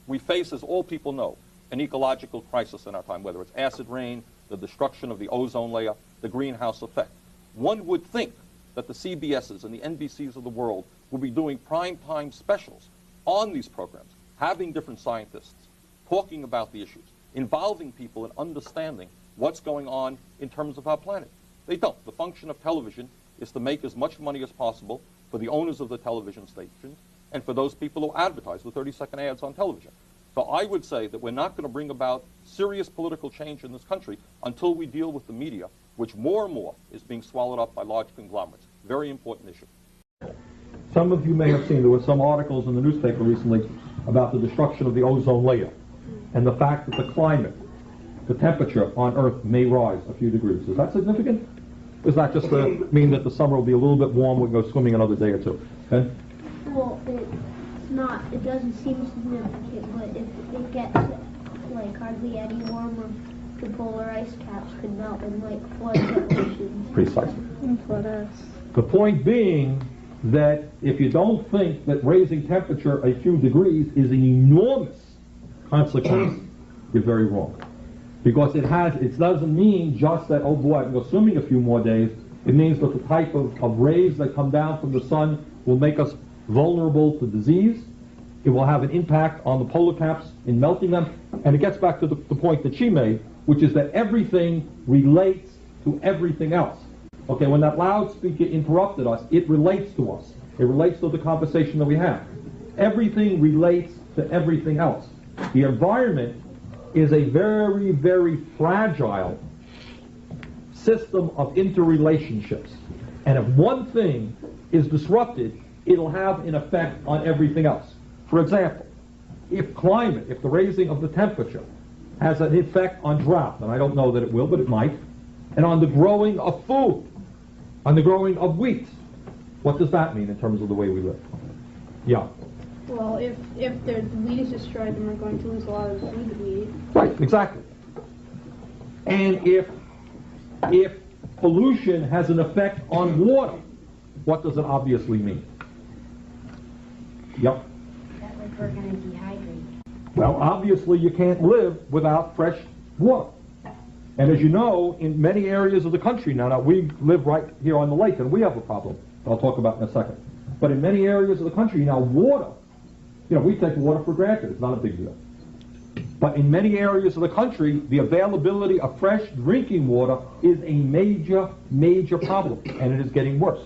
We face, as all people know, an ecological crisis in our time, whether it's acid rain, the destruction of the ozone layer, the greenhouse effect. One would think that the CBSs and the NBCs of the world will be doing prime-time specials on these programs, having different scientists, talking about the issues, involving people in understanding what's going on in terms of our planet. They don't. The function of television is to make as much money as possible for the owners of the television stations and for those people who advertise the 30-second ads on television. So I would say that we're not going to bring about serious political change in this country until we deal with the media, which more and more is being swallowed up by large conglomerates. Very important issue. Some of you may have seen, there were some articles in the newspaper recently about the destruction of the ozone layer and the fact that the climate, the temperature on Earth may rise a few degrees. Is that significant? Does that just mean that the summer will be a little bit warm, we'll go swimming another day or two? Okay? Well, it's not, it doesn't seem significant, but if it gets like hardly any warmer, the polar ice caps could melt and like flood the oceans. Precisely. And flood us. The point being that if you don't think that raising temperature a few degrees is an enormous consequence, you're very wrong. Because it doesn't mean just that, oh boy, I can go swimming a few more days. It means that the type of rays that come down from the sun will make us vulnerable to disease. It will have an impact on the polar caps in melting them. And it gets back to the point that she made, which is that everything relates to everything else. Okay, when that loudspeaker interrupted us, it relates to us. It relates to the conversation that we have. Everything relates to everything else. The environment is a very, very fragile system of interrelationships. And if one thing is disrupted, it'll have an effect on everything else. For example, if the raising of the temperature has an effect on drought, and I don't know that it will, but it might, and on the growing of food, on the growing of wheat, what does that mean in terms of the way we live? Yeah. Well, if the wheat is destroyed, then we're going to lose a lot of the food that we eat. Right, exactly. And if pollution has an effect on water, what does it obviously mean? Yep. That like we're going to dehydrate. Well, obviously you can't live without fresh water. And as you know, in many areas of the country now we live right here on the lake, and we have a problem I'll talk about in a second. But in many areas of the country now, water, we take water for granted. It's not a big deal. But in many areas of the country, the availability of fresh drinking water is a major, major problem, and it is getting worse.